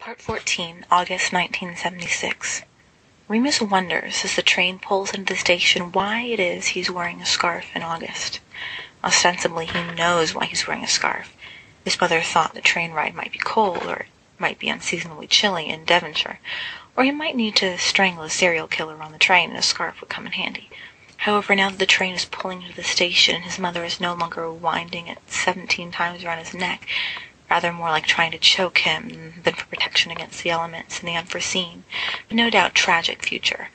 Part 14, August 1976. Remus wonders as the train pulls into the station why it is he's wearing a scarf in August. Ostensibly, he knows why he's wearing a scarf. His mother thought the train ride might be cold, or it might be unseasonably chilly in Devonshire, or he might need to strangle a serial killer on the train and a scarf would come in handy. However, now that the train is pulling into the station and his mother is no longer winding it 17 times around his neck, rather more like trying to choke him than for protection against the elements and the unforeseen, but no doubt tragic future,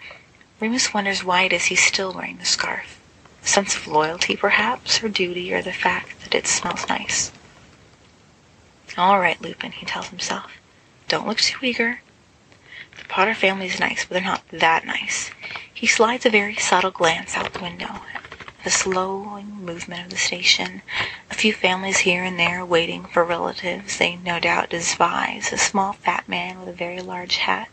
Remus wonders why it is he's still wearing the scarf. A sense of loyalty, perhaps, or duty, or the fact that it smells nice. All right, Lupin, he tells himself. Don't look too eager. The Potter family's nice, but they're not that nice. He slides a very subtle glance out the window, the slowing movement of the station, a few families here and there waiting for relatives they no doubt despise, a small fat man with a very large hat,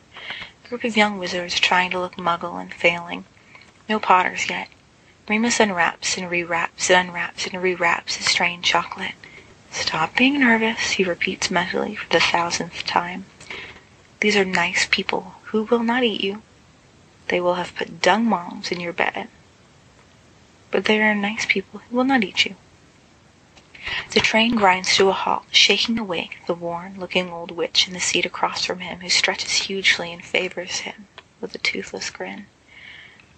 a group of young wizards trying to look muggle and failing. No Potters yet. Remus unwraps and rewraps and unwraps and rewraps his strange chocolate. Stop being nervous, he repeats mentally for the 1000th time. These are nice people who will not eat you. They will have put dung moms in your bed. But they are nice people who will not eat you. The train grinds to a halt, shaking awake the worn-looking old witch in the seat across from him, who stretches hugely and favors him with a toothless grin.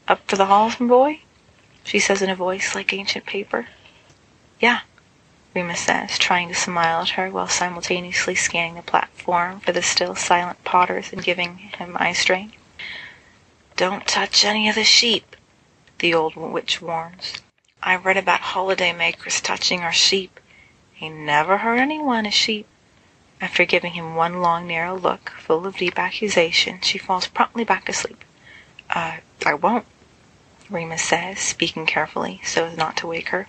Up for the halls, my boy? She says in a voice like ancient paper. Yeah, Remus says, trying to smile at her while simultaneously scanning the platform for the still silent Potters and giving him eye strain. Don't touch any of the sheep, the old witch warns. I've read about holiday makers touching our sheep. He never hurt anyone as sheep. After giving him one long, narrow look, full of deep accusation, she falls promptly back asleep. I won't, Remus says, speaking carefully so as not to wake her.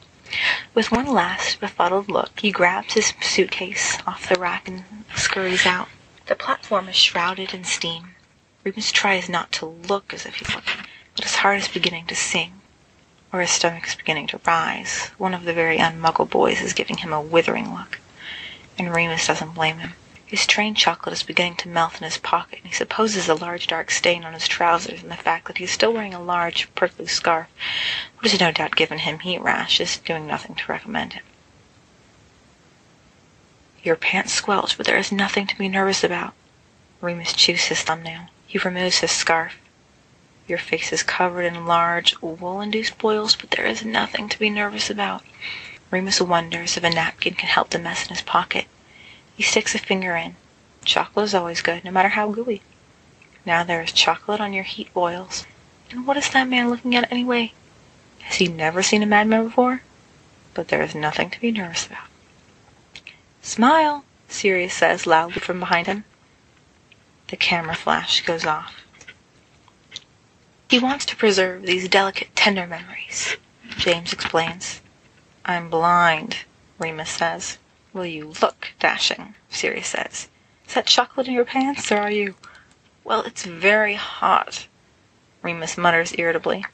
With one last befuddled look, he grabs his suitcase off the rack and scurries out. The platform is shrouded in steam. Remus tries not to look as if he's looking, but his heart is beginning to sing, or his stomach is beginning to rise. One of the very unmuggle boys is giving him a withering look, and Remus doesn't blame him. His train chocolate is beginning to melt in his pocket, and he supposes a large dark stain on his trousers and the fact that he is still wearing a large prickly scarf, which has no doubt given him heat rash, is doing nothing to recommend him. Your pants squelch, but there is nothing to be nervous about. Remus chews his thumbnail. He removes his scarf. Your face is covered in large, wool-induced boils, but there is nothing to be nervous about. Remus wonders if a napkin can help the mess in his pocket. He sticks a finger in. Chocolate is always good, no matter how gooey. Now there is chocolate on your heat boils. And what is that man looking at anyway? Has he never seen a madman before? But there is nothing to be nervous about. Smile, Sirius says loudly from behind him. The camera flash goes off. He wants to preserve these delicate, tender memories, James explains. I'm blind, Remus says. Will you look dashing, Sirius says. Is that chocolate in your pants, or are you... Well, it's very hot, Remus mutters irritably.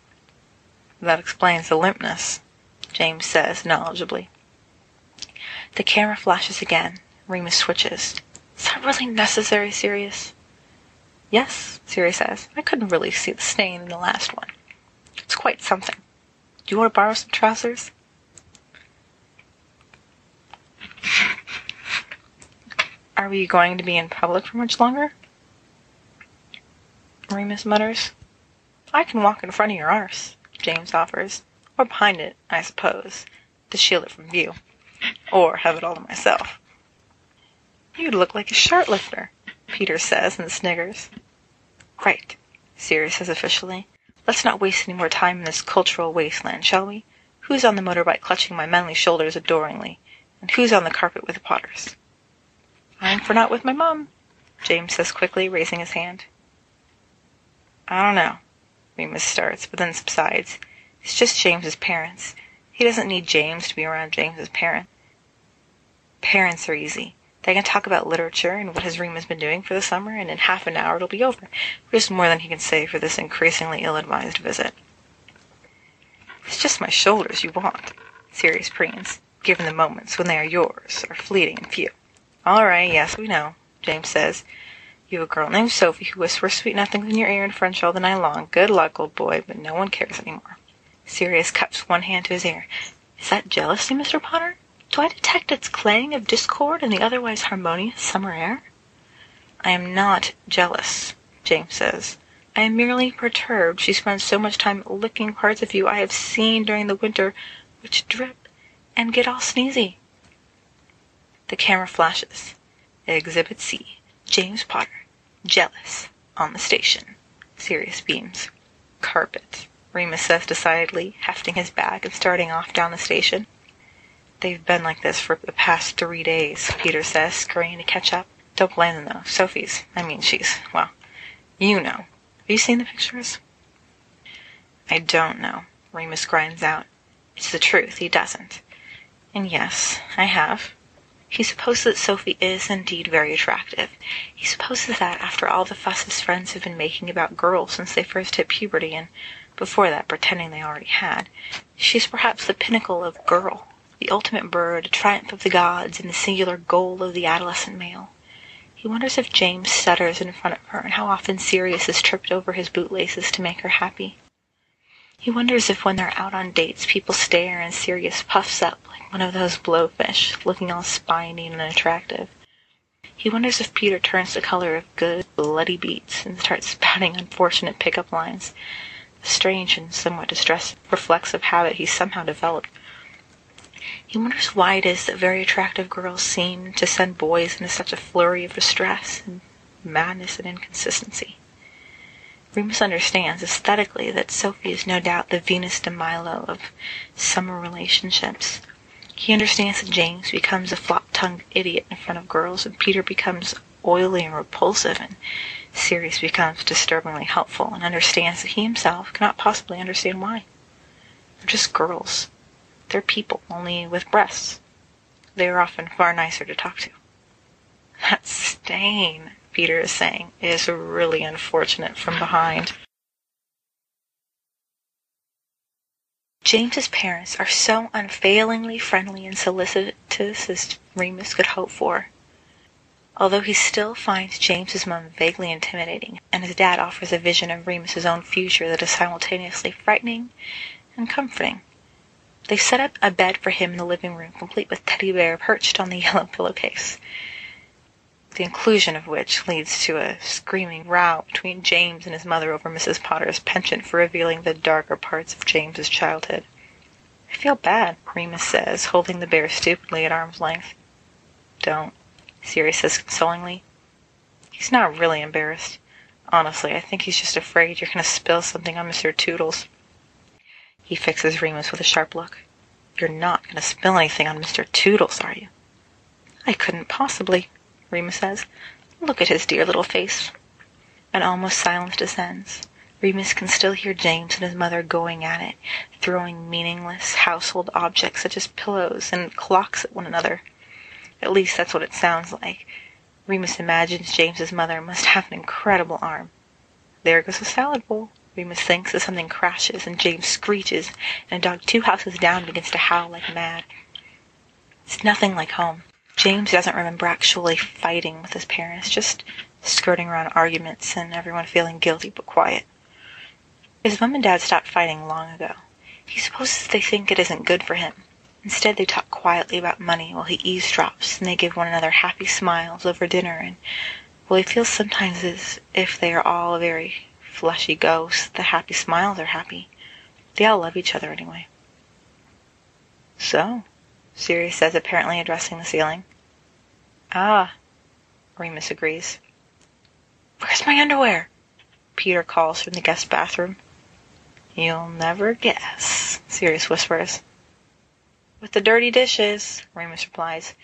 That explains the limpness, James says knowledgeably. The camera flashes again. Remus switches. Is that really necessary, Sirius? Yes, Sirius says. I couldn't really see the stain in the last one. It's quite something. Do you want to borrow some trousers? Are we going to be in public for much longer? Remus mutters. I can walk in front of your arse, James offers. Or behind it, I suppose, to shield it from view. Or have it all to myself. You'd look like a shirt lifter, Peter says and sniggers. Right, Sirius says officially. Let's not waste any more time in this cultural wasteland, shall we? Who's on the motorbike clutching my manly shoulders adoringly? And who's on the carpet with the Potters? I'm for not with my mum, James says quickly, raising his hand. I don't know, Remus starts, but then subsides. It's just James's parents. He doesn't need James to be around James's parents. Parents are easy. They can talk about literature and what has Remus been doing for the summer, and in half an hour it'll be over. There's more than he can say for this increasingly ill-advised visit. It's just my shoulders you want, Sirius preens, given the moments when they are yours are fleeting and few. All right, yes, we know, James says. You have a girl named Sophie who whispers sweet nothings in your ear in French all the night long. Good luck, old boy, but no one cares anymore. Sirius cups one hand to his ear. Is that jealousy, Mr. Potter? Do I detect its clang of discord in the otherwise harmonious summer air? I am not jealous, James says. I am merely perturbed she spends so much time licking parts of you I have seen during the winter which drip and get all sneezy. The camera flashes. Exhibit C. James Potter. Jealous. On the station. Sirius beams. Carpet, Remus says decidedly, hefting his bag and starting off down the station. They've been like this for the past 3 days, Peter says, scurrying to catch up. Don't blame them, though. She's, well, you know. Have you seen the pictures? I don't know, Remus grinds out. It's the truth, he doesn't. And yes, I have. He supposes that Sophie is indeed very attractive. He supposes that after all the fuss his friends have been making about girls since they first hit puberty, and before that pretending they already had, she's perhaps the pinnacle of girl, the ultimate bird, a triumph of the gods, and the singular goal of the adolescent male. He wonders if James stutters in front of her, and how often Sirius has tripped over his bootlaces to make her happy. He wonders if when they're out on dates people stare and Sirius puffs up like one of those blowfish, looking all spiny and unattractive. He wonders if Peter turns the color of good, bloody beets and starts spouting unfortunate pickup lines, a strange and somewhat distressing reflexive habit he's somehow developed. He wonders why it is that very attractive girls seem to send boys into such a flurry of distress and madness and inconsistency. Remus understands aesthetically that Sophie is no doubt the Venus de Milo of summer relationships. He understands that James becomes a flop-tongued idiot in front of girls, and Peter becomes oily and repulsive, and Sirius becomes disturbingly helpful, and understands that he himself cannot possibly understand why. They're just girls. They're people, only with breasts. They are often far nicer to talk to. That stain, Peter is saying, is really unfortunate from behind. James's parents are so unfailingly friendly and solicitous as Remus could hope for. Although he still finds James's mom vaguely intimidating, and his dad offers a vision of Remus's own future that is simultaneously frightening and comforting. They set up a bed for him in the living room, complete with teddy bear perched on the yellow pillowcase, the inclusion of which leads to a screaming row between James and his mother over Mrs. Potter's penchant for revealing the darker parts of James's childhood. I feel bad, Remus says, holding the bear stupidly at arm's length. Don't, Sirius says consolingly. He's not really embarrassed. Honestly, I think he's just afraid you're going to spill something on Mr. Toodles. He fixes Remus with a sharp look. You're not going to spill anything on Mr. Toodles, are you? I couldn't possibly, Remus says. Look at his dear little face. An almost silence descends. Remus can still hear James and his mother going at it, throwing meaningless household objects such as pillows and clocks at one another. At least that's what it sounds like. Remus imagines James's mother must have an incredible arm. There goes the salad bowl, Remus thinks, as something crashes and James screeches, and a dog 2 houses down begins to howl like mad. It's nothing like home. James doesn't remember actually fighting with his parents, just skirting around arguments and everyone feeling guilty but quiet. His mom and dad stopped fighting long ago. He supposes they think it isn't good for him. Instead, they talk quietly about money while he eavesdrops, and they give one another happy smiles over dinner, and while he feels sometimes as if they are all very fleshy ghosts, the happy smiles are happy. They all love each other anyway. So, Sirius says, apparently addressing the ceiling. Ah, Remus agrees. Where's my underwear? Peter calls from the guest bathroom. You'll never guess, Sirius whispers. With the dirty dishes, Remus replies.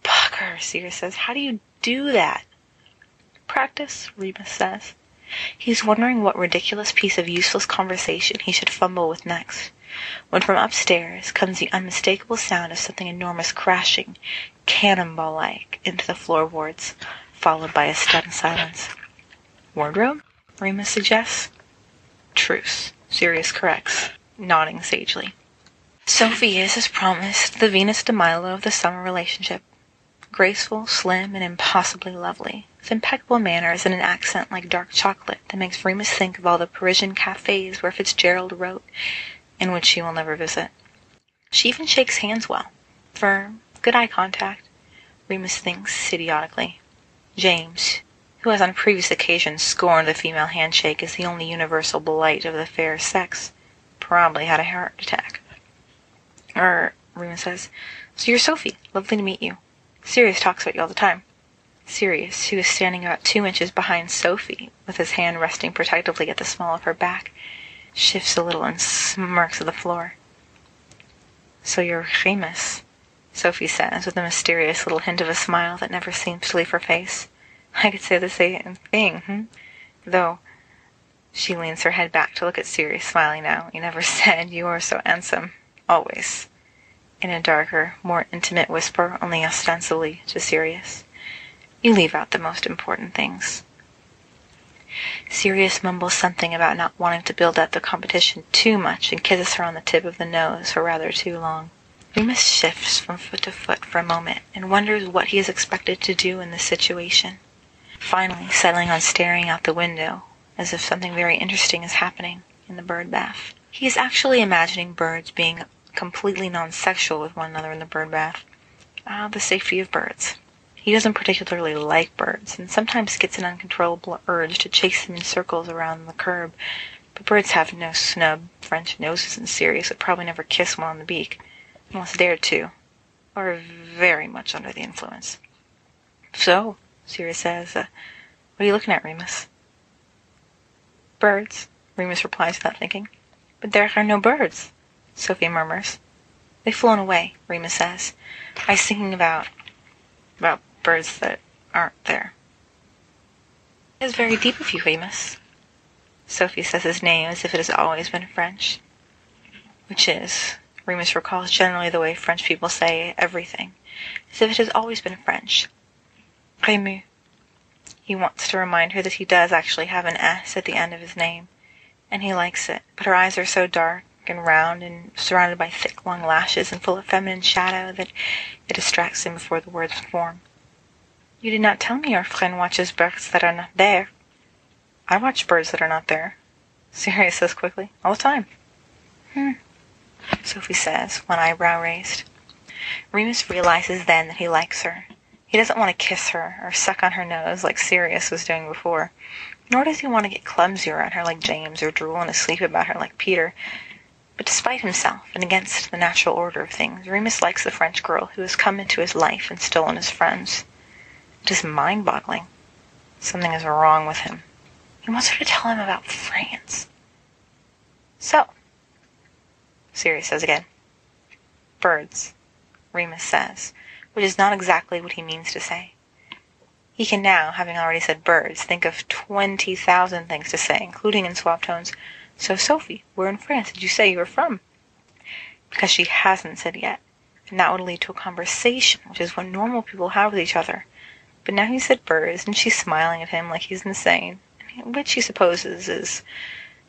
Bugger, Sirius says. How do you do that? Practice, Remus says. He's wondering what ridiculous piece of useless conversation he should fumble with next, when from upstairs comes the unmistakable sound of something enormous crashing, cannonball-like, into the floorboards, followed by a stunned silence. Wardrobe? Remus suggests. Truce, Sirius corrects, nodding sagely. Sophie is, as promised, the Venus de Milo of the summer relationship. graceful, slim, and impossibly lovely, with impeccable manners and an accent like dark chocolate that makes Remus think of all the Parisian cafes where Fitzgerald wrote, and which she will never visit. She even shakes hands well. Firm, good eye contact. Remus thinks idiotically. James, who has on previous occasions scorned the female handshake as the only universal delight of the fair sex, probably had a heart attack. Remus says, "So you're Sophie. Lovely to meet you. Sirius talks about you all the time." Sirius, who is standing about 2 inches behind Sophie, with his hand resting protectively at the small of her back, shifts a little and smirks at the floor. "So you're Remus," Sophie says, with a mysterious little hint of a smile that never seems to leave her face. "I could say the same thing, Though," she leans her head back to look at Sirius, smiling now, "you never said you were so handsome. Always." In a darker, more intimate whisper, only ostensibly to Sirius. "You leave out the most important things." Sirius mumbles something about not wanting to build up the competition too much and kisses her on the tip of the nose for rather too long. Remus shifts from foot to foot for a moment and wonders what he is expected to do in this situation. Finally, settling on staring out the window, as if something very interesting is happening in the bird bath. He is actually imagining birds being completely non-sexual with one another in the bird bath. The safety of birds. He doesn't particularly like birds, and sometimes gets an uncontrollable urge to chase them in circles around the curb, but birds have no snub French noses, and Sirius would probably never kiss one on the beak, unless dared to, or very much under the influence. "So," Sirius says, "what are you looking at, Remus?" "Birds," Remus replies without thinking. "But there are no birds," Sophie murmurs. "They've flown away," Remus says. "I was thinking about birds that aren't there." "It is very deep of you, Remus." Sophie says his name as if it has always been French. Which is, Remus recalls, generally the way French people say everything, as if it has always been French. Rému. He wants to remind her that he does actually have an S at the end of his name, and he likes it, but her eyes are so dark and round and surrounded by thick, long lashes and full of feminine shadow that it distracts him before the words form. "You did not tell me your friend watches birds that are not there." "I watch birds that are not there," Sirius says quickly. "All the time." Sophie says, one eyebrow raised. Remus realizes then that he likes her. He doesn't want to kiss her or suck on her nose like Sirius was doing before, nor does he want to get clumsy around her like James or drool in his sleep about her like Peter. But despite himself and against the natural order of things, Remus likes the French girl who has come into his life and stolen his friends. It is mind-boggling. Something is wrong with him. He wants her to tell him about France. "So," Sirius says again. "Birds," Remus says, which is not exactly what he means to say. He can now, having already said birds, think of 20,000 things to say, including in suave tones, "So, Sophie, where in France did you say you were from?" Because she hasn't said yet, and that would lead to a conversation, which is what normal people have with each other. But now he said birds, and she's smiling at him like he's insane, which he supposes is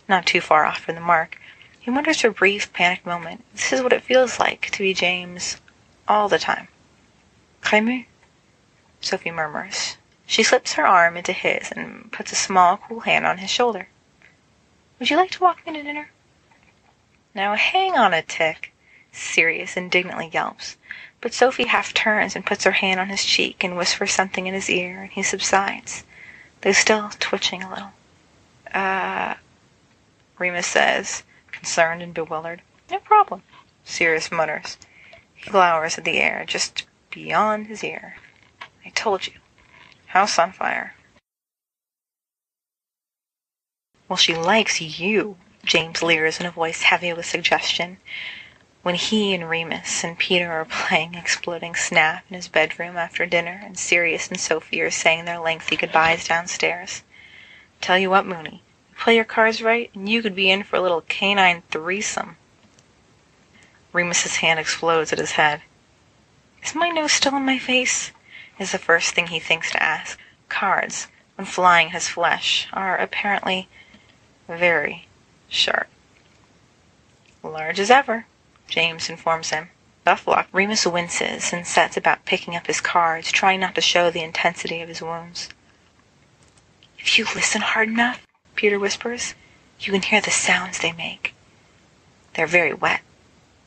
not too far off from the mark. He wonders for a brief, panicked moment. This is what it feels like to be James all the time. "Rému," Sophie murmurs. She slips her arm into his and puts a small, cool hand on his shoulder. "Would you like to walk me to dinner?" "Now hang on a tick," Sirius indignantly yelps, but Sophie half turns and puts her hand on his cheek and whispers something in his ear, and he subsides, though still twitching a little. Remus says, concerned and bewildered. "No problem," Sirius mutters. He glowers at the air just beyond his ear. "I told you. House on fire." "Well, she likes you," James leers in a voice heavy with suggestion, when he and Remus and Peter are playing Exploding Snap in his bedroom after dinner, and Sirius and Sophie are saying their lengthy goodbyes downstairs. "Tell you what, Mooney, you play your cards right, and you could be in for a little canine threesome." Remus's hand explodes at his head. "Is my nose still in my face?" is the first thing he thinks to ask. Cards, when flying his flesh, are apparently very sharp. "Large as ever," James informs him. Tough luck. Remus winces and sets about picking up his cards, trying not to show the intensity of his wounds. If you listen hard enough, Peter whispers, you can hear the sounds they make. They're very wet.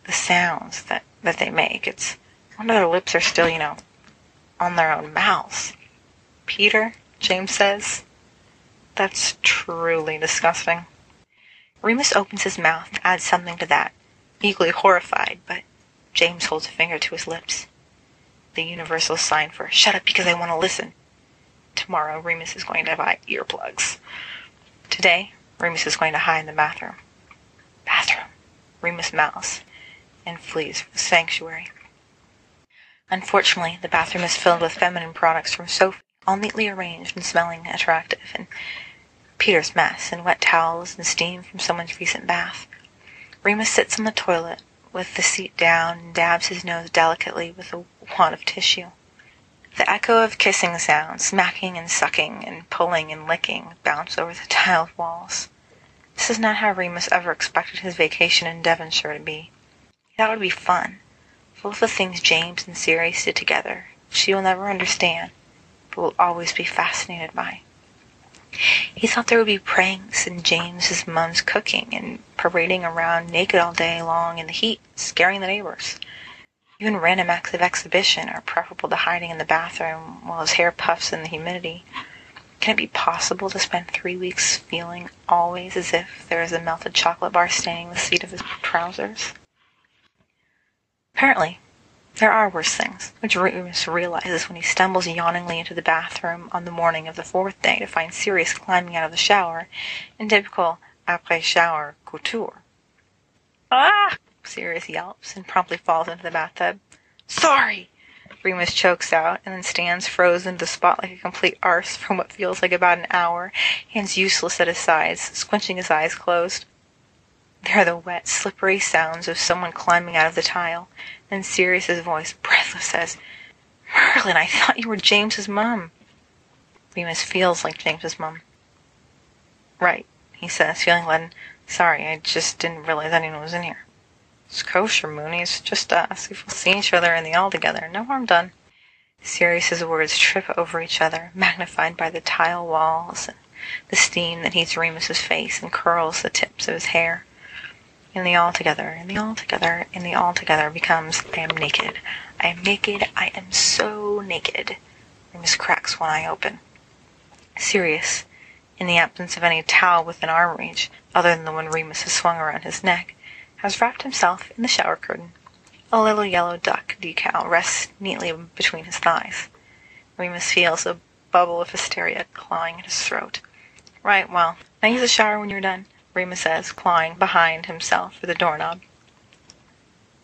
The sounds that they make. It's wonder their lips are still, on their own mouths. Peter, James says, that's truly disgusting. Remus opens his mouth and adds something to that, equally horrified, but James holds a finger to his lips. The universal sign for, shut up because I want to listen. Tomorrow, Remus is going to buy earplugs. Today, Remus is going to hide in the bathroom. Bathroom. Remus mouths and flees for the sanctuary. Unfortunately, the bathroom is filled with feminine products from Sophie, all neatly arranged and smelling attractive, and Peter's mess and wet towels and steam from someone's recent bath. Remus sits on the toilet with the seat down and dabs his nose delicately with a wad of tissue. The echo of kissing sounds, smacking and sucking and pulling and licking, bounce over the tiled walls. This is not how Remus ever expected his vacation in Devonshire to be. He thought it would be fun, full of the things James and Syndarys did together, she will never understand, but will always be fascinated by. He thought there would be pranks and James's mum's cooking and parading around naked all day long in the heat, scaring the neighbors. Even random acts of exhibition are preferable to hiding in the bathroom while his hair puffs in the humidity. Can it be possible to spend 3 weeks feeling always as if there is a melted chocolate bar staining the seat of his trousers? Apparently, there are worse things, which Remus realizes when he stumbles yawningly into the bathroom on the morning of the 4th day to find Syndarys climbing out of the shower in typical après-shower couture. Ah! Syndarys yelps and promptly falls into the bathtub. Sorry! Remus chokes out and then stands frozen to the spot like a complete arse for what feels like about an hour, hands useless at his sides, squinching his eyes closed. There are the wet, slippery sounds of someone climbing out of the tile, and Syndarys' voice, breathless, says, Merlin, I thought you were James's mum. Remus feels like James's mum. Right, he says, feeling leaden. Sorry, I just didn't realize anyone was in here. It's kosher, Mooney. It's just us. If we'll see each other in the all together, no harm done. Syndarys' words trip over each other, magnified by the tile walls and the steam that heats Remus's face and curls the tips of his hair. In the all together, in the all together, in the all together becomes, I am naked. I am naked. I am so naked. Remus cracks one eye open. Syndarys, in the absence of any towel within arm reach, other than the one Remus has swung around his neck, has wrapped himself in the shower curtain. A little yellow duck decal rests neatly between his thighs. Remus feels a bubble of hysteria clawing at his throat. Right, well, now use the shower when you're done, Remus says, clawing behind himself for the doorknob.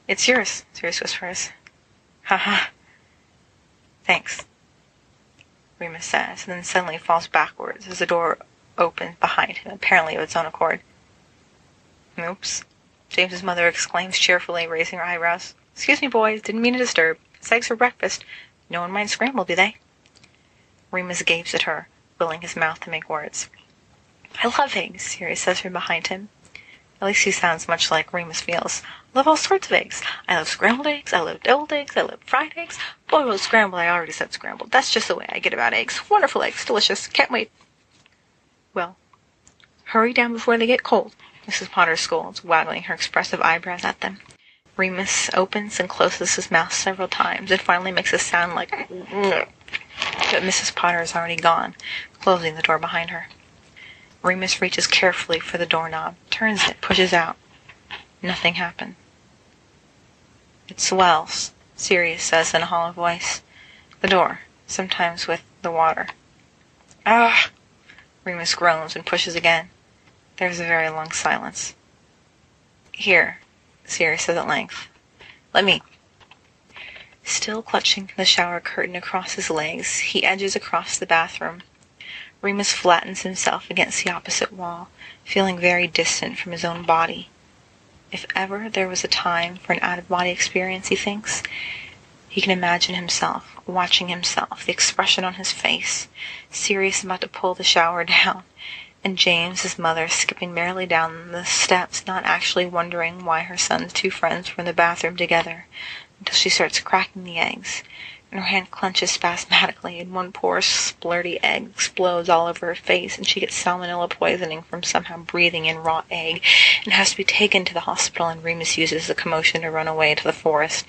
It's yours, Syndarys whispers. Ha. Thanks, Remus says, and then suddenly falls backwards as the door opens behind him, apparently of its own accord. Oops. James's mother exclaims cheerfully, raising her eyebrows. Excuse me, boys, didn't mean to disturb. It's eggs for breakfast. No one minds scrambled, do they? Remus gapes at her, willing his mouth to make words. I love eggs, Syndarys says from behind him. At least he sounds much like Remus feels. I love all sorts of eggs. I love scrambled eggs, I love deviled eggs, I love fried eggs. Boiled scrambled, I already said scrambled. That's just the way I get about eggs. Wonderful eggs, delicious, can't wait. Well, hurry down before they get cold, Mrs. Potter scolds, waggling her expressive eyebrows at them. Remus opens and closes his mouth several times and finally makes a sound like but Mrs. Potter is already gone, closing the door behind her. Remus reaches carefully for the doorknob, turns it, pushes out. Nothing happened. It swells, Syndarys says in a hollow voice. The door, sometimes with the water. Ah! Remus groans and pushes again. There's a very long silence. Here, Syndarys says at length. Let me. Still clutching the shower curtain across his legs, he edges across the bathroom. Remus flattens himself against the opposite wall, feeling very distant from his own body. If ever there was a time for an out-of-body experience, he thinks, he can imagine himself, watching himself, the expression on his face, Syndarys about to pull the shower down, and James, his mother, skipping merrily down the steps, not actually wondering why her son's two friends were in the bathroom together, until she starts cracking the eggs, and her hand clenches spasmodically, and one poor splurty egg explodes all over her face, and she gets salmonella poisoning from somehow breathing in raw egg, and has to be taken to the hospital, and Remus uses the commotion to run away to the forest,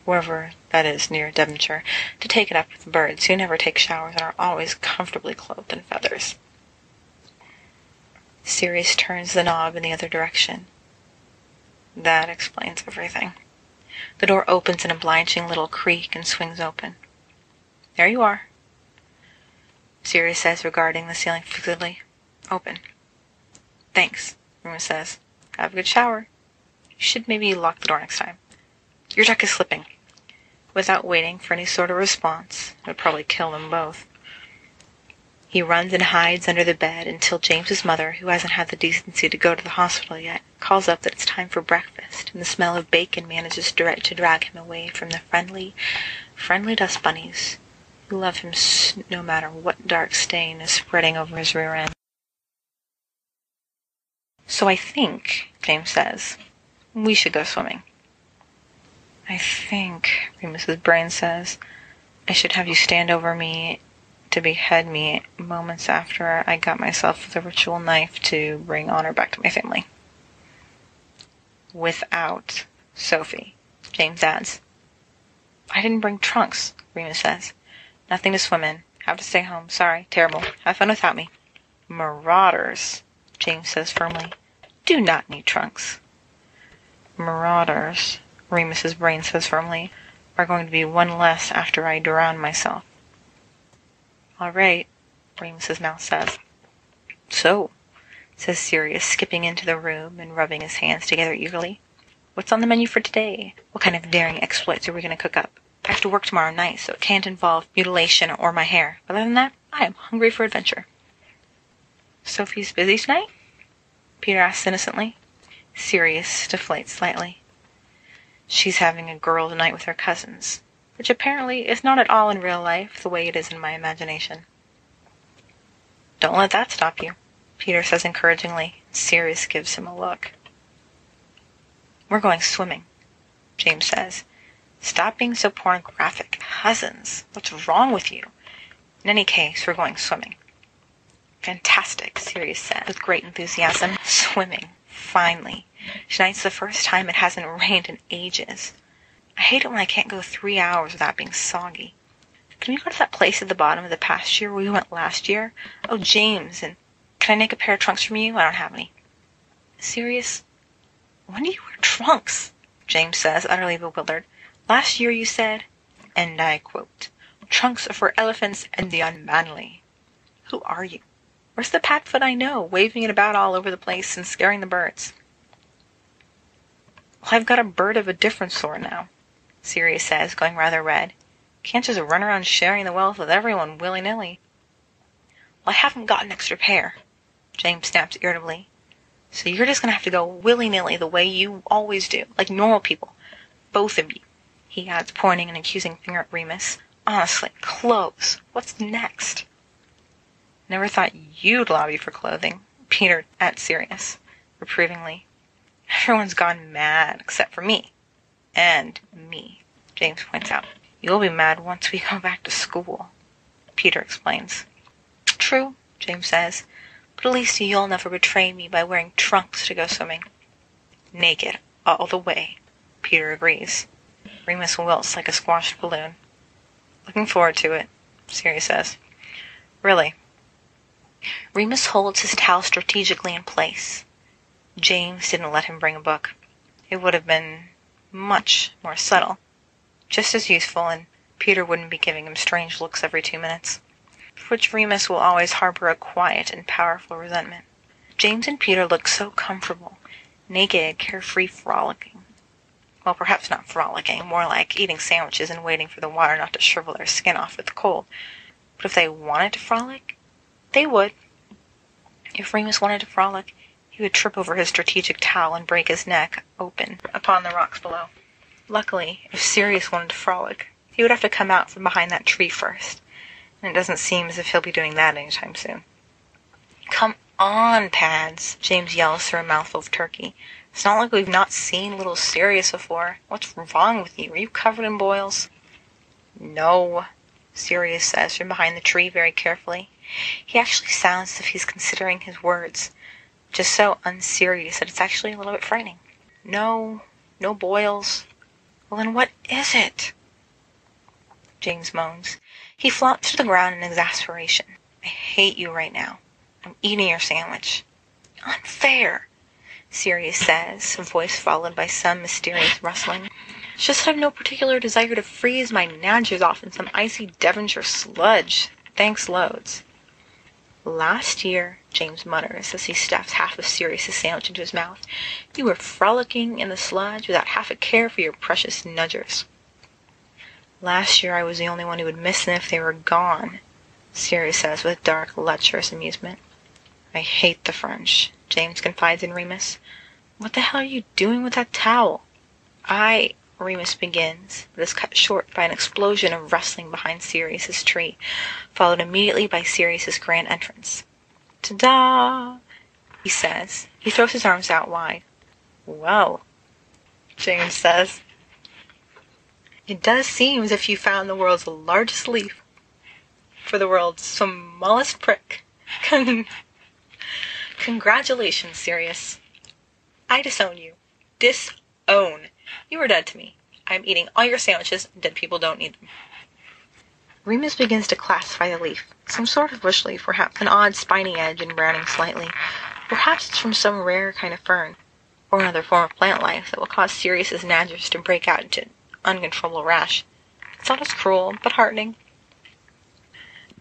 wherever that is near Devonshire, to take it up with the birds, who never take showers and are always comfortably clothed in feathers. Sirius turns the knob in the other direction. That explains everything. The door opens in a blanching little creak and swings open. There you are, Sirius says, regarding the ceiling fixedly. Open. Thanks, Remus says. Have a good shower. You should maybe lock the door next time. Your duck is slipping. Without waiting for any sort of response, it would probably kill them both, he runs and hides under the bed until James's mother, who hasn't had the decency to go to the hospital yet, calls up that it's time for breakfast, and the smell of bacon manages to drag him away from the friendly dust bunnies, who love him no matter what dark stain is spreading over his rear end. So I think, James says, we should go swimming. I think, Remus's brain says, I should have you stand over me to behead me moments after I got myself the ritual knife to bring honor back to my family. Without Sophie, James adds. I didn't bring trunks, Remus says. Nothing to swim in. Have to stay home. Sorry. Terrible. Have fun without me. Marauders, James says firmly, do not need trunks. Marauders, Remus's brain says firmly, are going to be one less after I drown myself. All right, Remus's mouth says. So, says Sirius, skipping into the room and rubbing his hands together eagerly. What's on the menu for today? What kind of daring exploits are we going to cook up? I have to work tomorrow night, so it can't involve mutilation or my hair. Other than that, I am hungry for adventure. Sophie's busy tonight? Peter asks innocently. Sirius deflates slightly. She's having a girls' night with her cousins, which apparently is not at all in real life the way it is in my imagination. Don't let that stop you, Peter says encouragingly. Sirius gives him a look. We're going swimming, James says. Stop being so pornographic. Cousins, what's wrong with you? In any case, we're going swimming. Fantastic, Sirius said with great enthusiasm. Swimming, finally. Tonight's the first time it hasn't rained in ages. I hate it when I can't go 3 hours without being soggy. Can we go to that place at the bottom of the pasture where we went last year? Oh, James, and can I make a pair of trunks from you? I don't have any. Sirius, when do you wear trunks? James says, utterly bewildered. Last year you said, and I quote, trunks are for elephants and the unmanly. Who are you? Where's the Patfoot I know, waving it about all over the place and scaring the birds? Well, I've got a bird of a different sort now, Sirius says, going rather red. Can't just run around sharing the wealth with everyone willy-nilly. Well, I haven't got an extra pair, James snaps irritably. So you're just going to have to go willy-nilly the way you always do, like normal people. Both of you, he adds, pointing an accusing finger at Remus. Honestly, clothes. What's next? Never thought you'd lobby for clothing, Peter at Sirius, reprovingly. Everyone's gone mad except for me. And me, James points out. You'll be mad once we go back to school, Peter explains. True, James says, but at least you'll never betray me by wearing trunks to go swimming. Naked, all the way, Peter agrees. Remus wilts like a squashed balloon. Looking forward to it, Sirius says. Really. Remus holds his towel strategically in place. James didn't let him bring a book. It would have been much more subtle, just as useful, and Peter wouldn't be giving him strange looks every 2 minutes, for which Remus will always harbor a quiet and powerful resentment. James and Peter looked so comfortable, naked, carefree, frolicking. Well, perhaps not frolicking, more like eating sandwiches and waiting for the water not to shrivel their skin off with the cold. But if they wanted to frolic, they would. If Remus wanted to frolic, he would trip over his strategic towel and break his neck open upon the rocks below. Luckily, if Sirius wanted to frolic, he would have to come out from behind that tree first, and it doesn't seem as if he'll be doing that anytime soon. Come on, Pads, James yells through a mouthful of turkey. It's not like we've not seen little Sirius before. What's wrong with you? Are you covered in boils? No, Sirius says from behind the tree very carefully. He actually sounds as if he's considering his words, just so unserious that it's actually a little bit frightening. No boils. Well, then what is it? James moans. He flops to the ground in exasperation. I hate you right now. I'm eating your sandwich. Unfair, Sirius says, a voice followed by some mysterious rustling. It's just that I've no particular desire to freeze my nadgers off in some icy Devonshire sludge. Thanks loads. Last year, James mutters as he stuffs half of Sirius's sandwich into his mouth, you were frolicking in the sludge without half a care for your precious nudgers. Last year I was the only one who would miss them if they were gone, Sirius says with dark, lecherous amusement. I hate the French, James confides in Remus. What the hell are you doing with that towel? Remus begins, but is cut short by an explosion of rustling behind Sirius's tree, followed immediately by Sirius's grand entrance. Ta-da! He says. He throws his arms out wide. Well, James says. It does seem as if you found the world's largest leaf for the world's smallest prick. Congratulations, Sirius. I disown you. Disown. You are dead to me. I am eating all your sandwiches, and dead people don't need them. Remus begins to classify the leaf. Some sort of bush leaf, perhaps an odd spiny edge and browning slightly. Perhaps it's from some rare kind of fern, or another form of plant life that will cause Sirius's nadgers to break out into uncontrollable rash. It's not as cruel, but heartening.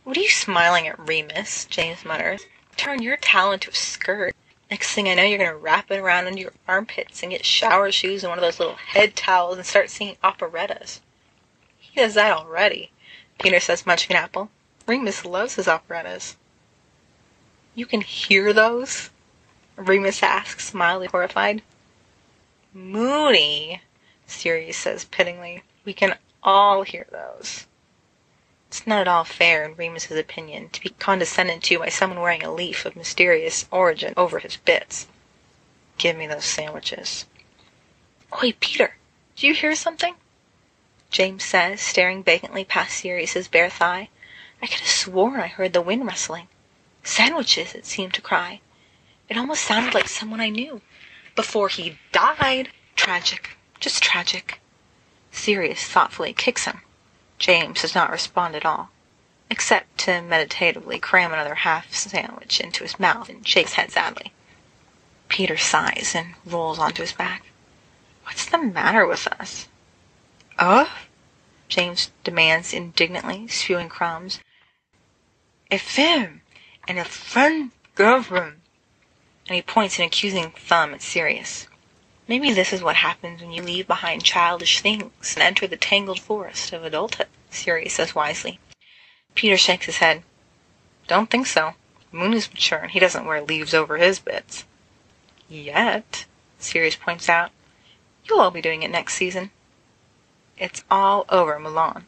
What are you smiling at, Remus? James mutters. Turn your towel into a skirt. Next thing I know, you're going to wrap it around under your armpits and get shower shoes and one of those little head towels and start singing operettas. He does that already, Peter says, munching an apple. Remus loves his operettas. You can hear those? Remus asks, mildly horrified. Moody, Sirius says pityingly. We can all hear those. It's not at all fair, in Remus's opinion, to be condescended to by someone wearing a leaf of mysterious origin over his bits. Give me those sandwiches. Oi, Peter, do you hear something? James says, staring vacantly past Sirius's bare thigh. I could have sworn I heard the wind rustling. Sandwiches, it seemed to cry. It almost sounded like someone I knew. Before he died. Tragic. Just tragic. Sirius thoughtfully kicks him. James does not respond at all, except to meditatively cram another half sandwich into his mouth and shake his head sadly. Peter sighs and rolls onto his back. What's the matter with us? James demands indignantly, spewing crumbs. A femme and a friend girlfriend. And he points an accusing thumb at Sirius. Maybe this is what happens when you leave behind childish things and enter the tangled forest of adulthood, Sirius says wisely. Peter shakes his head. Don't think so. Moon is mature and he doesn't wear leaves over his bits. Yet, Sirius points out. You'll all be doing it next season. It's all over Milan.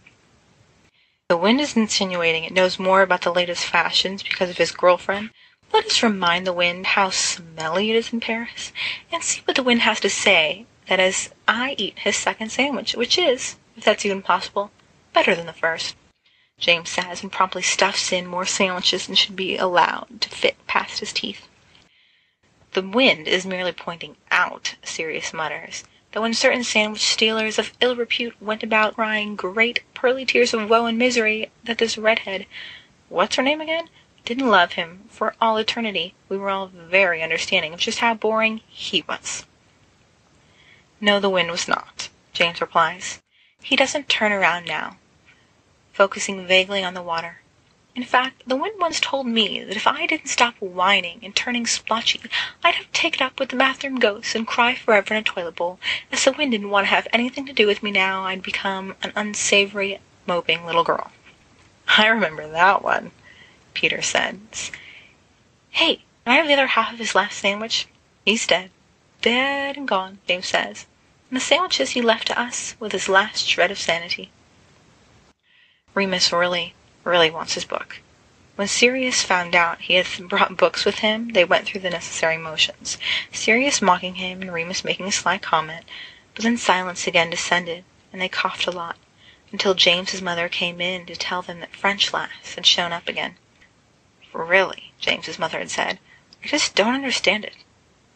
The wind is insinuating it knows more about the latest fashions because of his girlfriend. Let us remind the wind how smelly it is in Paris, and see what the wind has to say, that as I eat his second sandwich, which is, if that's even possible, better than the first, James says, and promptly stuffs in more sandwiches than should be allowed to fit past his teeth. The wind is merely pointing out, Sirius mutters, that when certain sandwich stealers of ill repute went about crying great pearly tears of woe and misery that this redhead, what's her name again, didn't love him for all eternity, we were all very understanding of just how boring he was. No, the wind was not, James replies. He doesn't turn around now, focusing vaguely on the water. In fact, the wind once told me that if I didn't stop whining and turning splotchy, I'd have to take it up with the bathroom ghosts and cry forever in a toilet bowl. As the wind didn't want to have anything to do with me now, I'd become an unsavory, moping little girl. I remember that one, Peter says. Hey, can I have the other half of his last sandwich? He's dead. Dead and gone, James says. And the sandwiches he left to us with his last shred of sanity. Remus really wants his book. When Sirius found out he had brought books with him, they went through the necessary motions, Sirius mocking him and Remus making a sly comment, but then silence again descended, and they coughed a lot, until James's mother came in to tell them that French Lass had shown up again. "Really," James's mother had said, "I just don't understand it.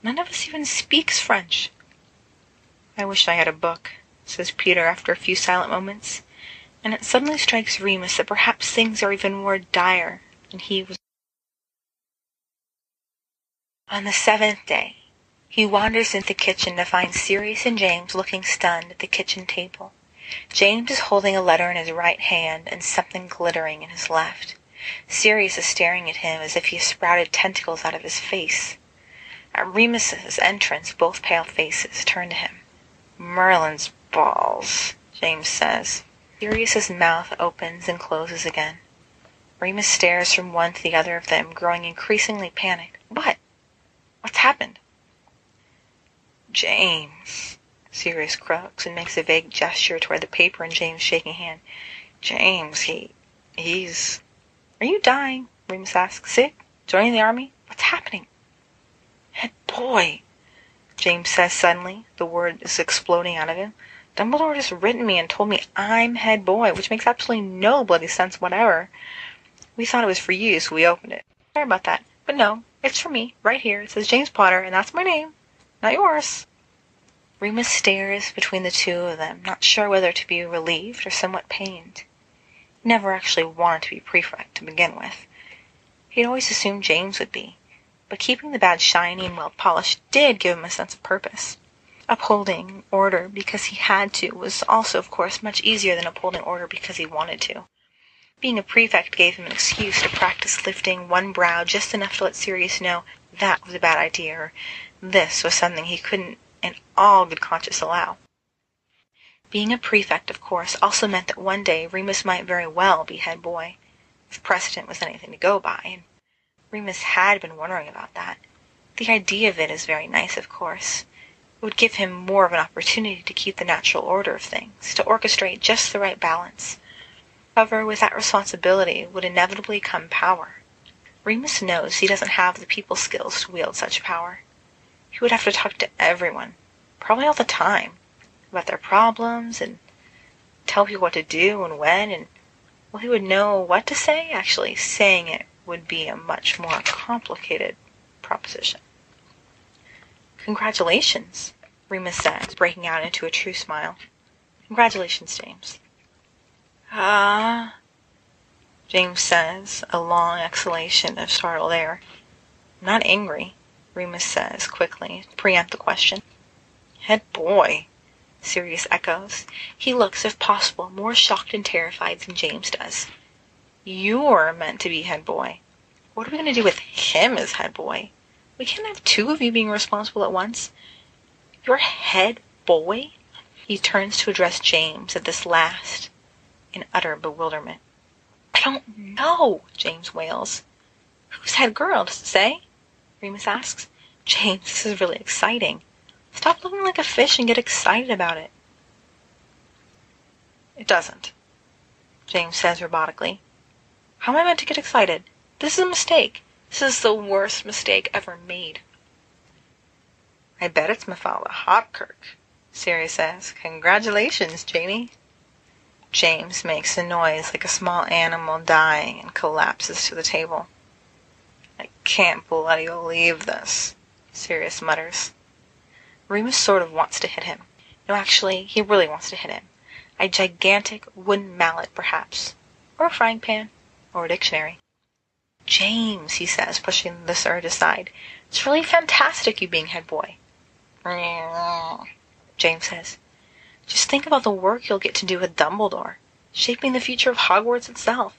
None of us even speaks French." "I wish I had a book," says Peter after a few silent moments, and it suddenly strikes Remus that perhaps things are even more dire than he was. On the 7th day, he wanders into the kitchen to find Sirius and James looking stunned at the kitchen table. James is holding a letter in his right hand and something glittering in his left. Sirius is staring at him as if he sprouted tentacles out of his face. At Remus's entrance, both pale faces turn to him. "Merlin's balls," James says. Sirius's mouth opens and closes again. Remus stares from one to the other of them, growing increasingly panicked. "What? What's happened?" "James," Sirius croaks and makes a vague gesture toward the paper in James' shaking hand. "James, he's... "Are you dying?" Remus asks. "Sick? Joining the army? What's happening?" "Head boy," James says suddenly. The word is exploding out of him. "Dumbledore just written me and told me I'm head boy, which makes absolutely no bloody sense whatever. We thought it was for you, so we opened it. Sorry about that. But no, it's for me, right here. It says James Potter, and that's my name, not yours." Remus stares between the two of them, not sure whether to be relieved or somewhat pained. He never actually wanted to be prefect to begin with. He'd always assumed James would be, but keeping the badge shiny and well-polished did give him a sense of purpose. Upholding order because he had to was also, of course, much easier than upholding order because he wanted to. Being a prefect gave him an excuse to practice lifting one brow just enough to let Sirius know that was a bad idea, or this was something he couldn't in all good conscience allow. Being a prefect, of course, also meant that one day Remus might very well be head boy, if precedent was anything to go by, and Remus had been wondering about that. The idea of it is very nice, of course. It would give him more of an opportunity to keep the natural order of things, to orchestrate just the right balance. However, with that responsibility would inevitably come power. Remus knows he doesn't have the people skills to wield such power. He would have to talk to everyone, probably all the time, about their problems and tell people what to do and when, and well, he would know what to say. Actually, saying it would be a much more complicated proposition. "Congratulations," Remus says, breaking out into a true smile. "Congratulations, James." "Ah," James says, a long exhalation of startled air. "I'm not angry," Remus says quickly, to preempt the question. "Head boy," Sirius echoes. He looks, if possible, more shocked and terrified than James does. "You're meant to be head boy. What are we going to do with him as head boy? We can't have two of you being responsible at once. You're head boy?" He turns to address James at this last, in utter bewilderment. "I don't know," James wails. "Who's head girl, does it say?" Remus asks. "James, this is really exciting. Stop looking like a fish and get excited about it." "It doesn't," James says robotically. "How am I meant to get excited? This is a mistake. This is the worst mistake ever made." "I bet it's Mafalda Hopkirk," Sirius says. "Congratulations, Janie." James makes a noise like a small animal dying and collapses to the table. "I can't bloody believe this," Sirius mutters. Remus sort of wants to hit him. No, actually, he really wants to hit him. A gigantic wooden mallet, perhaps. Or a frying pan. Or a dictionary. "James," he says, pushing this urge aside. "It's really fantastic you being head boy." James says. "Just think about the work you'll get to do with Dumbledore, shaping the future of Hogwarts itself."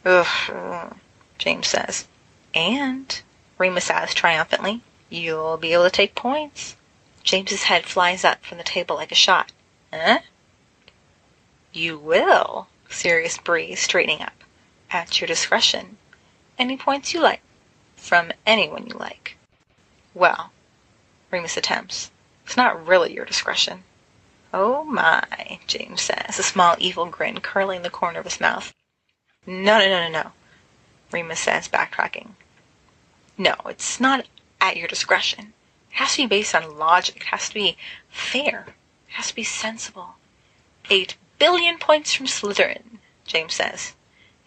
"Ugh," James says. "And," Remus adds triumphantly, "you'll be able to take points." James's head flies up from the table like a shot. "Eh?" "You will," Sirius breathes, straightening up. "At your discretion. Any points you like. From anyone you like." "Well," Remus attempts, "it's not really your discretion." "Oh my," James says, a small evil grin curling the corner of his mouth. No. Remus says, backtracking. No, it's not at your discretion. It has to be based on logic. It has to be fair. It has to be sensible. 8 billion points from Slytherin, James says.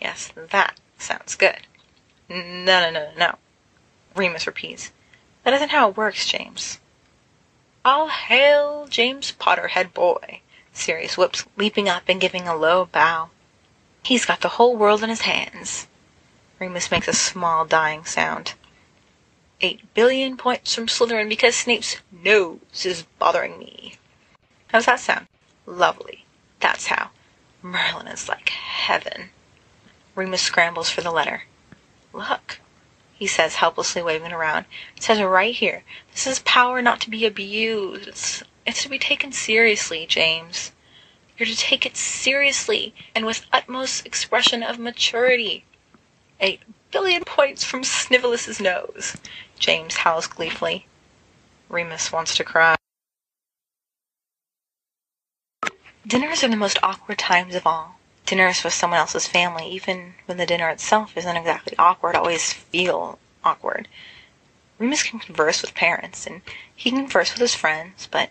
Yes, that sounds good. No, Remus repeats. That isn't how it works, James. All hail James Potter, head boy, Sirius whoops, leaping up and giving a low bow. He's got the whole world in his hands. Remus makes a small dying sound. 8 billion points from Slytherin because Snape's nose is bothering me. How's that sound? Lovely. That's how. Merlin is like heaven. Remus scrambles for the letter. Look, he says, helplessly waving around. It says right here, this is power not to be abused. It's to be taken seriously, James. You're to take it seriously and with utmost expression of maturity. 8 billion points from Snivelus's nose, James howls gleefully. Remus wants to cry. Dinners are the most awkward times of all. Dinners with someone else's family, even when the dinner itself isn't exactly awkward, always feel awkward. Remus can converse with parents, and he can converse with his friends, but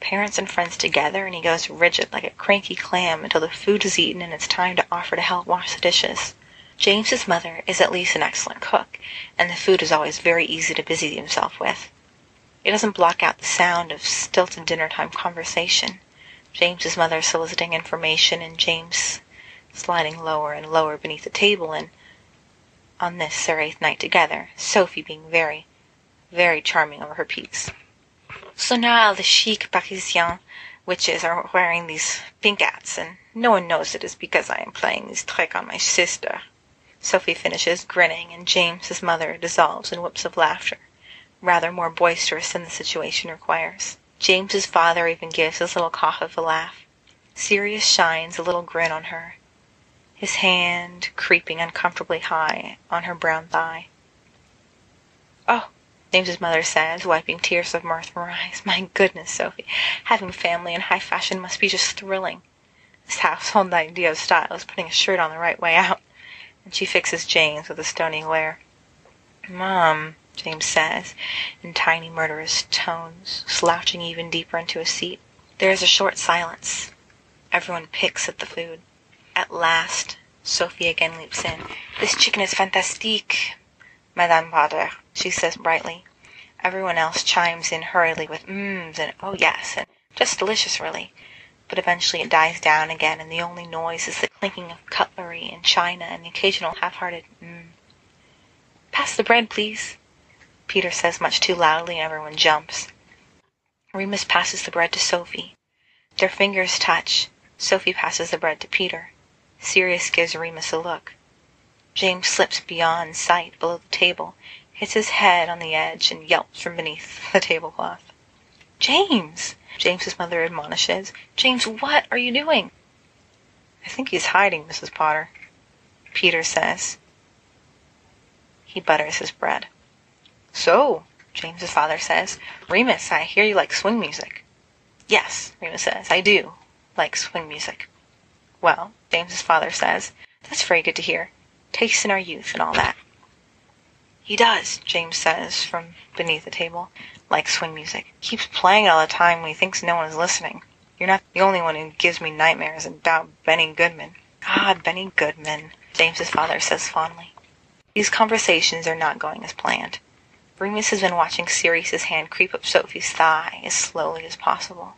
parents and friends together, and he goes rigid like a cranky clam until the food is eaten and it's time to offer to help wash the dishes. James's mother is at least an excellent cook, and the food is always very easy to busy himself with. It doesn't block out the sound of stilted dinner-time conversation. James's mother soliciting information, and James sliding lower and lower beneath the table, and on this their 8th night together, Sophie being very, very charming over her piece. So now the chic Parisian witches are wearing these pink hats, and no one knows it is because I am playing this trick on my sister. Sophie finishes, grinning, and James's mother dissolves in whoops of laughter, rather more boisterous than the situation requires. James's father even gives his little cough of a laugh. Sirius shines a little grin on her, his hand creeping uncomfortably high on her brown thigh. Oh, James's mother says, wiping tears of mirth from her eyes. My goodness, Sophie, having family in high fashion must be just thrilling. This household idea of style is putting a shirt on the right way out. And she fixes James with a stony glare. Mom, James says, in tiny murderous tones, slouching even deeper into his seat. There is a short silence. Everyone picks at the food. At last, Sophie again leaps in. This chicken is fantastique, Madame Potter, she says brightly. Everyone else chimes in hurriedly with mms and oh yes, and just delicious really. But eventually it dies down again, and the only noise is the clinking of cutlery and china and the occasional half-hearted Pass the bread, please, Peter says much too loudly, and everyone jumps. Remus passes the bread to Sophie. Their fingers touch. Sophie passes the bread to Peter. Sirius gives Remus a look. James slips beyond sight below the table, hits his head on the edge, and yelps from beneath the tablecloth. James! James's mother admonishes. James, what are you doing? I think he's hiding, Mrs. Potter, Peter says. He butters his bread. So, James's father says, Remus, I hear you like swing music. Yes, Remus says, I do like swing music. Well, James's father says, that's very good to hear. Tastes in our youth and all that. He does, James says from beneath the table, like swing music. Keeps playing it all the time when he thinks no one is listening. You're not the only one who gives me nightmares about Benny Goodman. Ah, Benny Goodman, James's father says fondly. These conversations are not going as planned. Remus has been watching Sirius's hand creep up Sophie's thigh as slowly as possible,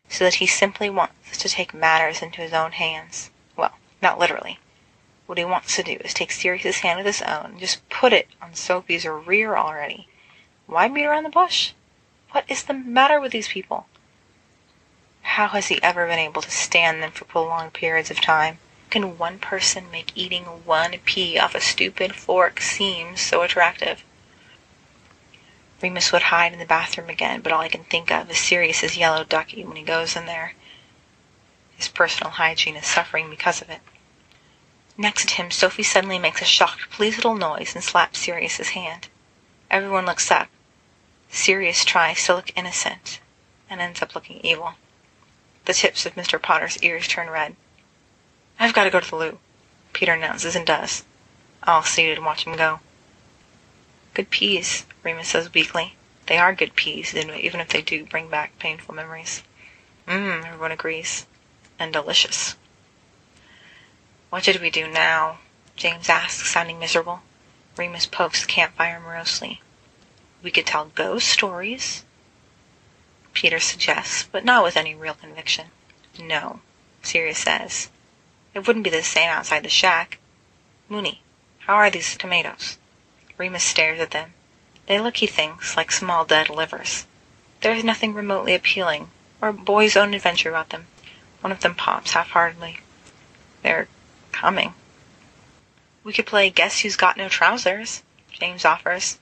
so that he simply wants to take matters into his own hands. Well, not literally. What he wants to do is take Sirius's hand with his own and just put it on Sophie's rear already. Why beat around the bush? What is the matter with these people? How has he ever been able to stand them for prolonged periods of time? Can one person make eating one pea off a stupid fork seem so attractive? Remus would hide in the bathroom again, but all I can think of is Sirius's yellow ducky when he goes in there. His personal hygiene is suffering because of it. Next to him, Sophie suddenly makes a shocked, pleased little noise and slaps Sirius's hand. Everyone looks up. Sirius tries to look innocent and ends up looking evil. The tips of Mr. Potter's ears turn red. I've got to go to the loo, Peter announces and does. all seated and watch him go. Good peas, Remus says weakly. They are good peas, even if they do bring back painful memories. Everyone agrees. And delicious. What did we do now? James asks, sounding miserable. Remus pokes the campfire morosely. We could tell ghost stories, Peter suggests, but not with any real conviction. No, Sirius says. It wouldn't be the same outside the shack. Mooney, how are these tomatoes? Remus stares at them. They look, he thinks, like small dead livers. There is nothing remotely appealing, or boy's own adventure about them. One of them pops half-heartedly. They're coming. We could play Guess Who's Got No Trousers, James offers.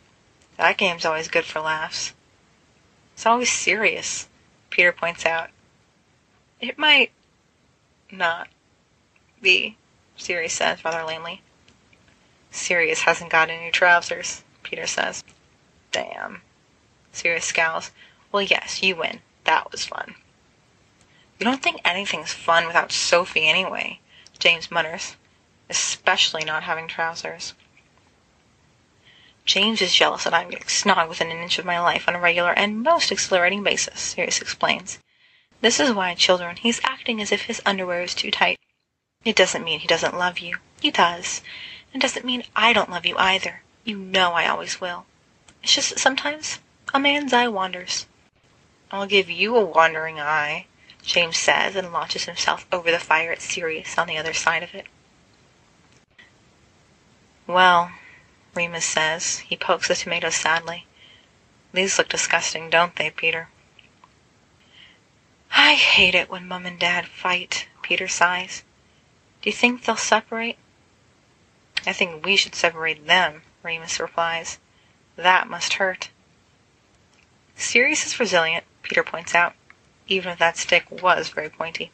That game's always good for laughs. It's always serious, Peter points out. It might not be, Sirius says rather lamely. Sirius hasn't got any trousers, Peter says. Damn. Sirius scowls. Well, yes, you win. That was fun. You don't think anything's fun without Sophie anyway, James mutters. Especially not having trousers. James is jealous that I'm getting snogged within an inch of my life on a regular and most exhilarating basis, Sirius explains. This is why, children, he's acting as if his underwear is too tight. It doesn't mean he doesn't love you. He does. And doesn't mean I don't love you either. You know I always will. It's just that sometimes a man's eye wanders. I'll give you a wandering eye, James says, and launches himself over the fire at Sirius on the other side of it. Well, Remus says. He pokes the tomatoes sadly. These look disgusting, don't they, Peter? I hate it when Mum and Dad fight, Peter sighs. Do you think they'll separate? I think we should separate them, Remus replies. That must hurt. Sirius is resilient, Peter points out, even if that stick was very pointy.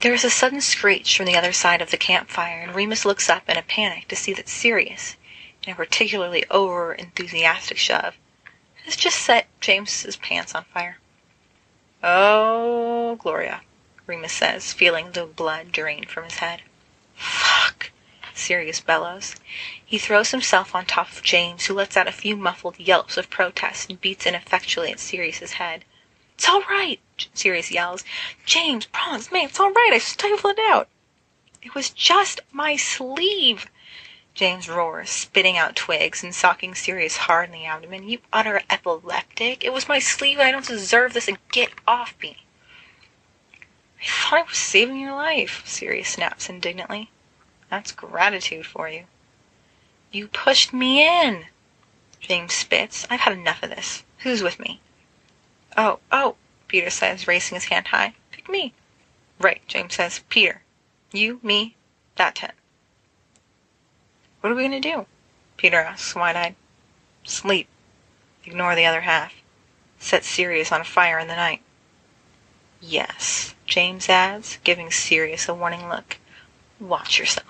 There is a sudden screech from the other side of the campfire, and Remus looks up in a panic to see that Sirius, in a particularly over-enthusiastic shove, has just set James's pants on fire. Oh, Gloria, Remus says, feeling the blood drain from his head. Fuck, Sirius bellows. He throws himself on top of James, who lets out a few muffled yelps of protest and beats ineffectually at Sirius's head. It's all right, Sirius yells. James, Bronze, mate, it's all right, I stifled it out. It was just my sleeve, James roars, spitting out twigs and socking Sirius hard in the abdomen. You utter epileptic. It was my sleeve and I don't deserve this, and get off me. I thought I was saving your life, Sirius snaps indignantly. That's gratitude for you. You pushed me in, James spits. I've had enough of this. Who's with me? Oh, Peter says, raising his hand high. Pick me. Right, James says. Peter. You, me, that tent. What are we going to do? Peter asks, wide-eyed. Sleep. Ignore the other half. Set Sirius on fire in the night. Yes, James adds, giving Sirius a warning look. Watch yourself.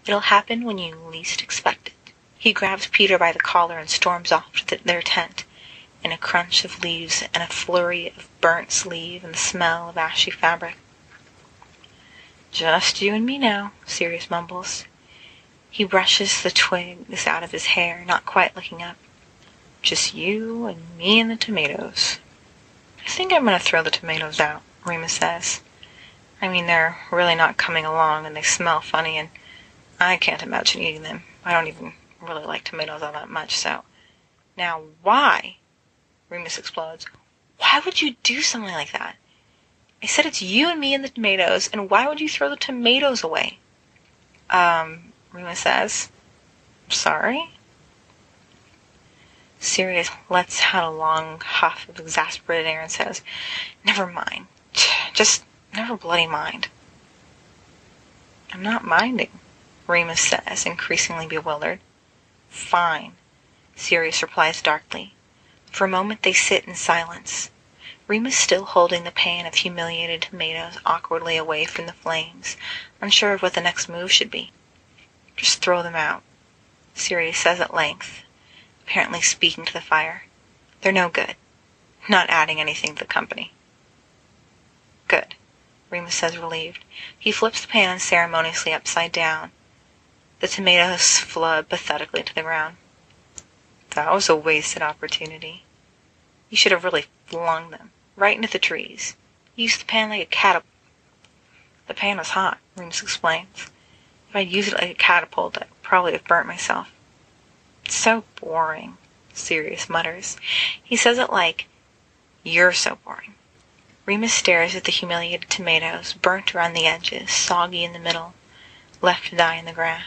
It'll happen when you least expect it. He grabs Peter by the collar and storms off to their tent, in a crunch of leaves and a flurry of burnt sleeve and the smell of ashy fabric. Just you and me now, Sirius mumbles. He brushes the twigs out of his hair, not quite looking up. Just you and me and the tomatoes. I think I'm going to throw the tomatoes out, Remus says. I mean, they're really not coming along and they smell funny and I can't imagine eating them. I don't even really like tomatoes all that much, so. Now, why? Remus explodes. Why would you do something like that? I said it's you and me and the tomatoes, and why would you throw the tomatoes away? Remus says. Sorry? Sirius lets out a long huff of exasperated air and says, Never mind. Just never bloody mind. I'm not minding, Remus says, increasingly bewildered. Fine, Sirius replies darkly. For a moment they sit in silence, Remus still holding the pan of humiliated tomatoes awkwardly away from the flames, unsure of what the next move should be. Just throw them out, Sirius says at length, apparently speaking to the fire. They're no good. Not adding anything to the company. Good, Remus says, relieved. He flips the pan unceremoniously upside down. The tomatoes flub pathetically to the ground. That was a wasted opportunity. You should have really flung them right into the trees. Used the pan like a catapult. The pan was hot, Remus explains. If I'd used it like a catapult, I'd probably have burnt myself. It's so boring, Sirius mutters. He says it like, you're so boring. Remus stares at the humiliated tomatoes, burnt around the edges, soggy in the middle, left to die in the grass.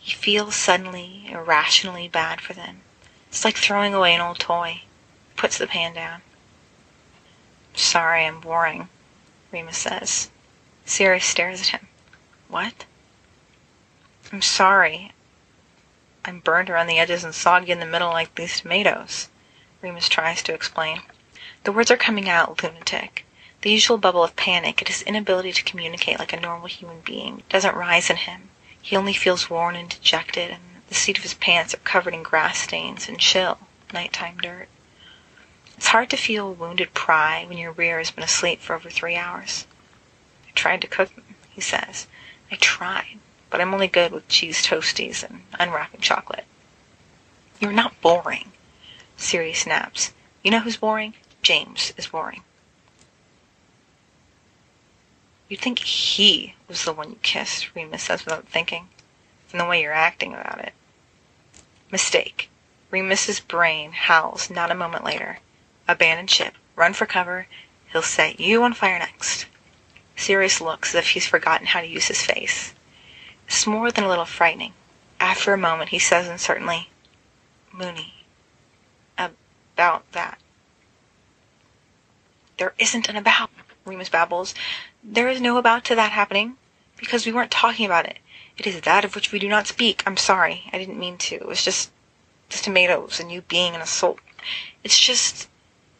He feels suddenly, irrationally bad for them. It's like throwing away an old toy. He puts the pan down. Sorry, I'm boring, Remus says. Sirius stares at him. What? I'm sorry. I'm burnt around the edges and soggy in the middle like these tomatoes, Remus tries to explain. The words are coming out, lunatic. The usual bubble of panic at his inability to communicate like a normal human being doesn't rise in him. He only feels worn and dejected, and the seat of his pants are covered in grass stains and chill, nighttime dirt. It's hard to feel wounded pride when your rear has been asleep for over 3 hours. I tried to cook them, he says. I tried, but I'm only good with cheese toasties and unwrapping chocolate. You're not boring, Sirius snaps. You know who's boring? James is boring. You'd think he was the one you kissed, Remus says without thinking, from the way you're acting about it. Mistake. Remus's brain howls not a moment later. Abandon ship. Run for cover. He'll set you on fire next. Sirius looks as if he's forgotten how to use his face. It's more than a little frightening. After a moment he says uncertainly, Mooney, about that. There isn't an about, Remus babbles. There is no about to that happening, because we weren't talking about it. It is that of which we do not speak. I'm sorry. I didn't mean to. It was just the tomatoes and you being an assault. It's just,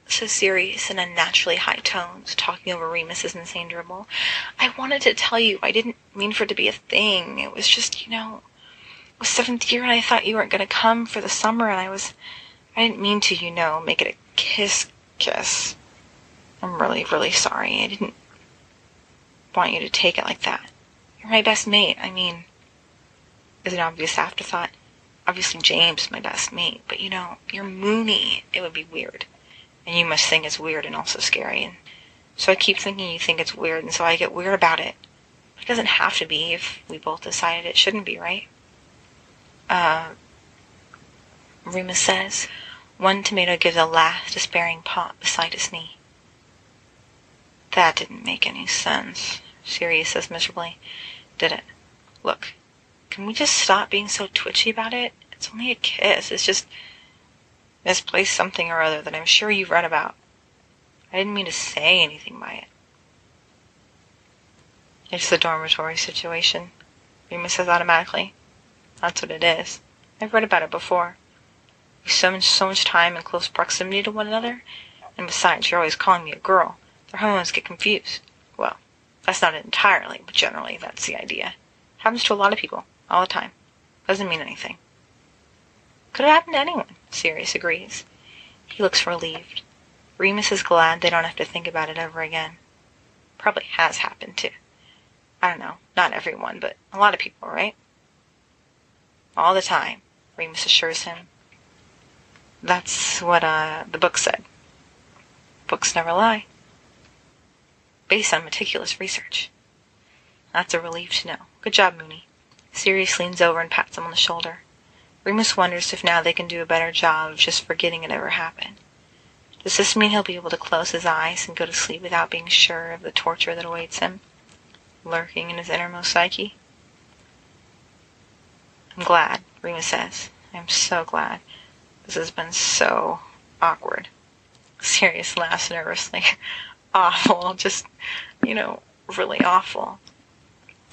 so serious and unnaturally high tones, talking over Remus's insane dribble. I wanted to tell you I didn't mean for it to be a thing. It was just, it was 7th year and I thought you weren't going to come for the summer and I didn't mean to, make it a kiss. I'm really, really sorry. I didn't want you to take it like that. You're my best mate. I mean, as an obvious afterthought, obviously James is my best mate, but you're Mooney. It would be weird. And you must think it's weird and also scary. And so I keep thinking you think it's weird, and so I get weird about it. It doesn't have to be if we both decided it shouldn't be, right? Remus says. One tomato gives a last despairing pop beside his knee. That didn't make any sense, Sirius says miserably. Did it? Look, can we just stop being so twitchy about it? It's only a kiss. It's just misplaced something or other that I'm sure you've read about. I didn't mean to say anything by it. It's the dormitory situation, Remus says automatically. That's what it is. I've read about it before. We spend so much time in close proximity to one another, and besides, you're always calling me a girl. Their hormones get confused. Well, that's not it entirely, but generally that's the idea. Happens to a lot of people, all the time. Doesn't mean anything. Could have happened to anyone, Sirius agrees. He looks relieved. Remus is glad they don't have to think about it ever again. Probably has happened, too. I don't know, not everyone, but a lot of people, right? All the time, Remus assures him. That's what the book said. Books never lie. Based on meticulous research. That's a relief to know. Good job, Mooney. Sirius leans over and pats him on the shoulder. Remus wonders if now they can do a better job of just forgetting it ever happened. Does this mean he'll be able to close his eyes and go to sleep without being sure of the torture that awaits him, lurking in his innermost psyche? I'm glad, Remus says. I'm so glad. This has been so awkward. Sirius laughs nervously. Awful, just, really awful.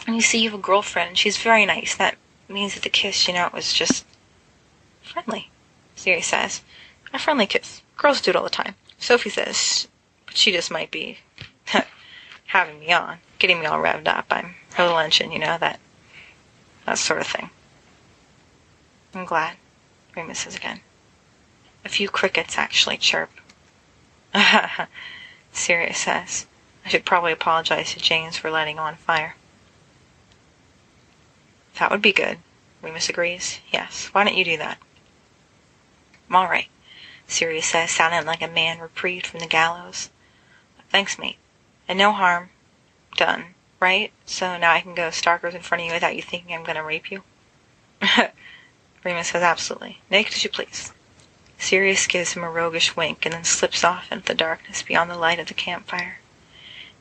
And you see, you have a girlfriend, and she's very nice. That means that the kiss, it was just friendly, Sirius says. A friendly kiss. Girls do it all the time. Sophie says, but she just might be having me on, getting me all revved up. I'm her little engine, that sort of thing. I'm glad, Remus says again. A few crickets actually chirp. Sirius says, I should probably apologize to James for lighting on fire. That would be good, Remus agrees. Yes, why don't you do that? All right, Sirius says, sounding like a man reprieved from the gallows. Thanks, mate. And no harm done, right? So now I can go starkers in front of you without you thinking I'm going to rape you? Remus says, absolutely. Naked as you please. Sirius gives him a roguish wink and then slips off into the darkness beyond the light of the campfire.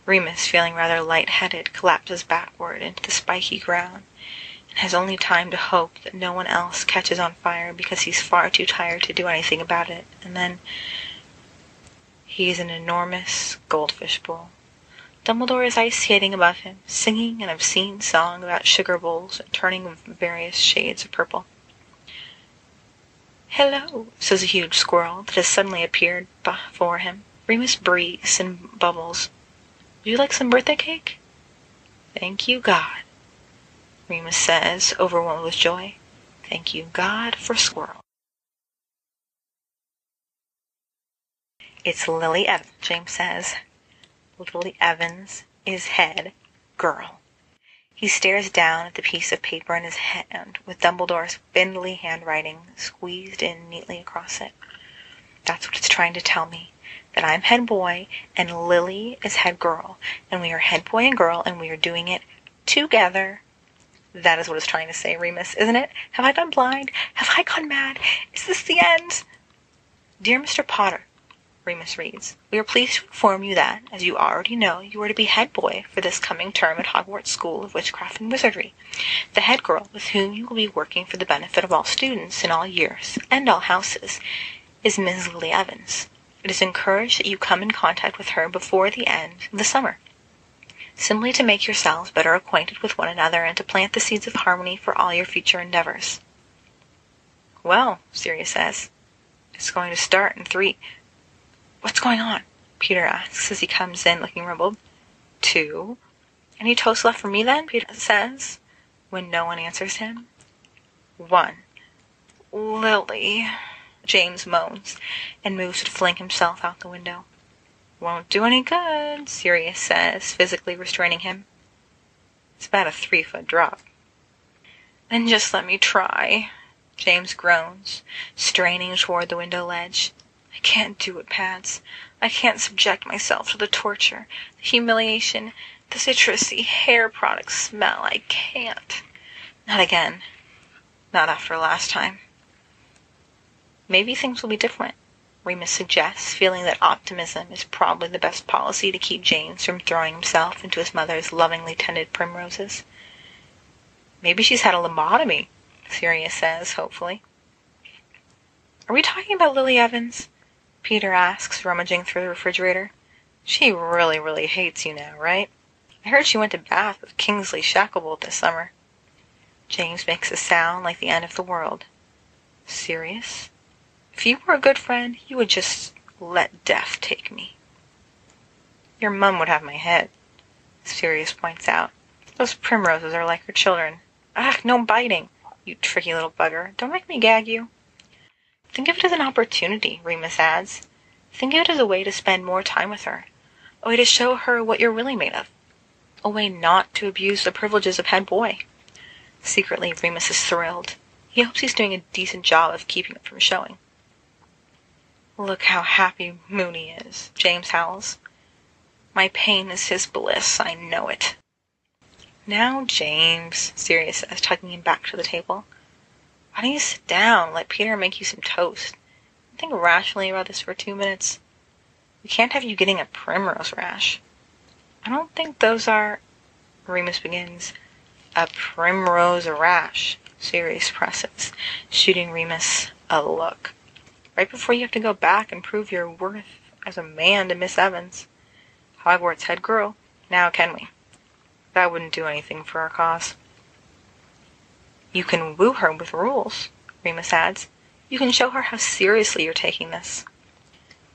Remus, feeling rather light-headed, collapses backward into the spiky ground and has only time to hope that no one else catches on fire because he's far too tired to do anything about it. And then he's an enormous goldfish bowl. Dumbledore is ice skating above him, singing an obscene song about sugar bowls and turning of various shades of purple. "Hello," says a huge squirrel that has suddenly appeared before him. Remus breathes and bubbles. "Would you like some birthday cake?" "Thank you, God," Remus says, overwhelmed with joy. "Thank you, God, for squirrel." "It's Lily Evans," James says. Lily Evans is head girl. He stares down at the piece of paper in his hand with Dumbledore's spindly handwriting squeezed in neatly across it. That's what it's trying to tell me, that I'm head boy and Lily is head girl, and we are head boy and girl, and we are doing it together. That is what it's trying to say, Remus, isn't it? Have I gone blind? Have I gone mad? Is this the end? "Dear Mr. Potter," Remus reads, "we are pleased to inform you that, as you already know, you are to be head boy for this coming term at Hogwarts School of Witchcraft and Wizardry. The head girl with whom you will be working for the benefit of all students in all years and all houses is Miss Lily Evans. It is encouraged that you come in contact with her before the end of the summer, simply to make yourselves better acquainted with one another and to plant the seeds of harmony for all your future endeavors." "Well," Sirius says, "it's going to start in 3... "What's going on?" Peter asks as he comes in looking rumpled. 2. "Any toast left for me then?" Peter says, when no one answers him. 1. "Lily," James moans, and moves to fling himself out the window. "Won't do any good," Sirius says, physically restraining him. "It's about a 3-foot drop." "Then just let me try," James groans, straining toward the window ledge. "I can't do it, Pads. I can't subject myself to the torture, the humiliation, the citrusy hair product smell. I can't. Not again. Not after last time." "Maybe things will be different," Remus suggests, feeling that optimism is probably the best policy to keep James from throwing himself into his mother's lovingly tended primroses. "Maybe she's had a lobotomy," Sirius says, hopefully. "Are we talking about Lily Evans?" Peter asks, rummaging through the refrigerator. "She really, really hates you now, right? I heard she went to Bath with Kingsley Shacklebolt this summer." James makes a sound like the end of the world. "Serious? If you were a good friend, you would just let death take me." "Your mum would have my head," Sirius points out. "Those primroses are like her children. Ugh, no biting, you tricky little bugger. Don't make me gag you." "Think of it as an opportunity," Remus adds. "Think of it as a way to spend more time with her. A way to show her what you're really made of. A way not to abuse the privileges of head boy." Secretly, Remus is thrilled. He hopes he's doing a decent job of keeping it from showing. "Look how happy Moony is," James howls. "My pain is his bliss, I know it." "Now, James," Sirius says, tugging him back to the table. "Why don't you sit down, let Peter make you some toast, and think rationally about this for 2 minutes? We can't have you getting a primrose rash." "I don't think those are..." Remus begins. "A primrose rash," Sirius presses, shooting Remus a look. "Right before you have to go back and prove your worth as a man to Miss Evans. Hogwarts head girl, now can we? That wouldn't do anything for our cause." "You can woo her with rules," Remus adds. "You can show her how seriously you're taking this."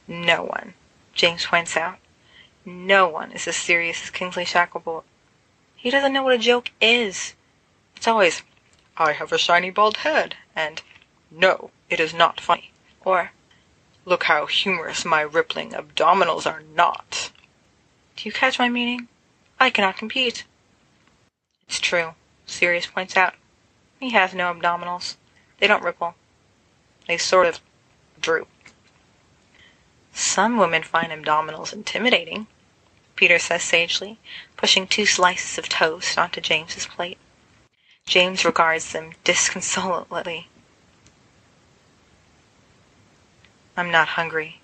"No one," James points out. "No one is as serious as Kingsley Shacklebolt. He doesn't know what a joke is. It's always, 'I have a shiny bald head,' and 'No, it is not funny,' or 'Look how humorous my rippling abdominals are not.' Do you catch my meaning? I cannot compete." "It's true," Sirius points out. He has no abdominals. They don't ripple. They sort of droop. Some women find abdominals intimidating, Peter says sagely, pushing 2 slices of toast onto James's plate. James regards them disconsolately. I'm not hungry.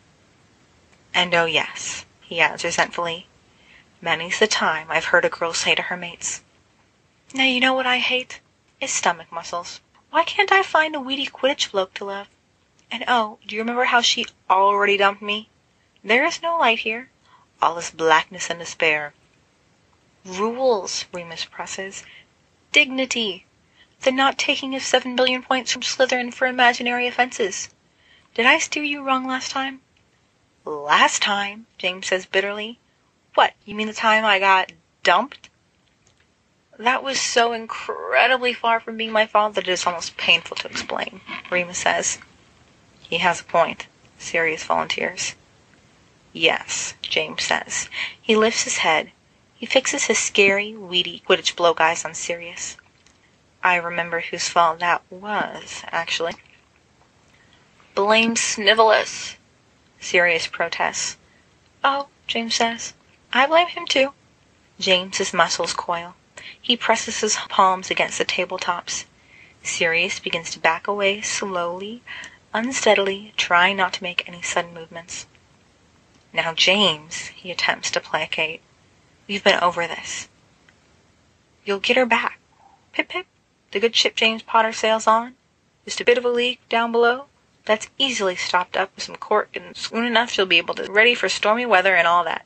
And oh yes, he adds resentfully, many's the time I've heard a girl say to her mates, now you know what I hate? Is stomach muscles. Why can't I find a weedy Quidditch bloke to love? And oh, do you remember how she already dumped me? There is no light here. All is blackness and despair. Rules, Remus presses. Dignity. The not taking of 7 billion points from Slytherin for imaginary offenses. Did I steer you wrong last time? Last time, James says bitterly. What, you mean the time I got dumped? That was so incredibly far from being my fault that it is almost painful to explain, Remus says. He has a point, Sirius volunteers. Yes, James says. He lifts his head. He fixes his scary, weedy Quidditch bloke eyes on Sirius. I remember whose fault that was, actually. Blame Snivelus, Sirius protests. Oh, James says. I blame him too. James's muscles coil. He presses his palms against the tabletops. Sirius begins to back away slowly, unsteadily, trying not to make any sudden movements. Now, James, he attempts to placate. We've been over this. You'll get her back. Pip pip, the good ship James Potter sails on. Just a bit of a leak down below. That's easily stopped up with some cork, and soon enough she'll be able to ready for stormy weather and all that.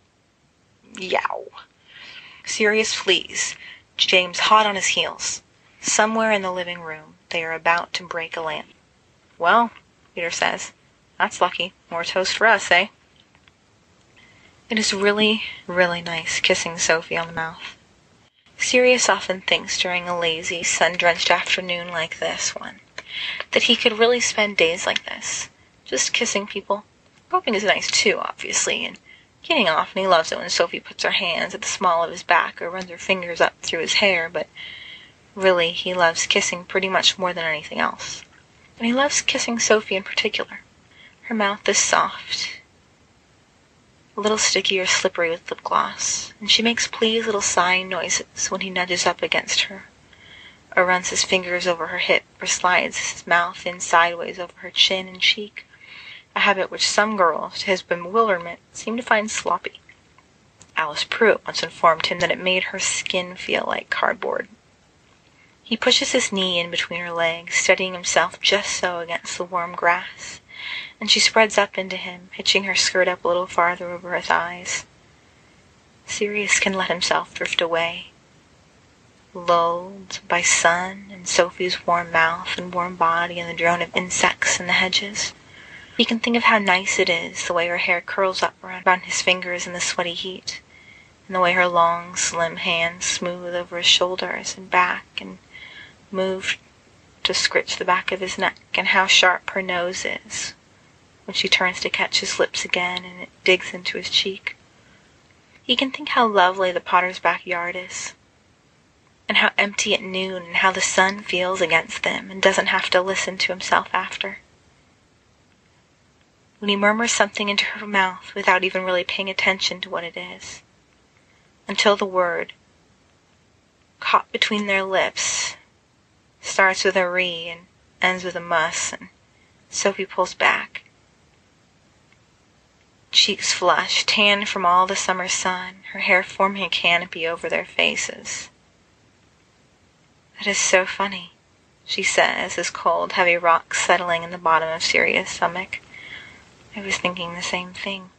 Yow. Sirius flees, James hot on his heels. Somewhere in the living room they are about to break a lamp. Well, Peter says, that's lucky. More toast for us, eh? It is really, really nice kissing Sophie on the mouth. Sirius often thinks during a lazy, sun-drenched afternoon like this one, that he could really spend days like this, just kissing people. Groping is nice too, obviously, and getting off, and he loves it when Sophie puts her hands at the small of his back or runs her fingers up through his hair, but really he loves kissing pretty much more than anything else. And he loves kissing Sophie in particular. Her mouth is soft, a little sticky or slippery with lip gloss, and she makes pleased little sighing noises when he nudges up against her, or runs his fingers over her hip, or slides his mouth in sideways over her chin and cheek, a habit which some girls, to his bewilderment, seem to find sloppy. Alice Pruitt once informed him that it made her skin feel like cardboard. He pushes his knee in between her legs, steadying himself just so against the warm grass, and she spreads up into him, hitching her skirt up a little farther over her thighs. Sirius can let himself drift away, lulled by sun and Sophie's warm mouth and warm body and the drone of insects in the hedges. He can think of how nice it is, the way her hair curls up around his fingers in the sweaty heat, and the way her long, slim hands smooth over his shoulders and back and move to scritch the back of his neck, and how sharp her nose is when she turns to catch his lips again and it digs into his cheek. He can think how lovely the Potter's backyard is, and how empty at noon, and how the sun feels against them and doesn't have to listen to himself after. When he murmurs something into her mouth without even really paying attention to what it is, until the word, caught between their lips, starts with a re and ends with a mus, and Sophie pulls back. Cheeks flushed, tanned from all the summer sun, her hair forming a canopy over their faces. That is so funny, she says, as cold, heavy rocks settling in the bottom of Sirius' stomach. I was thinking the same thing.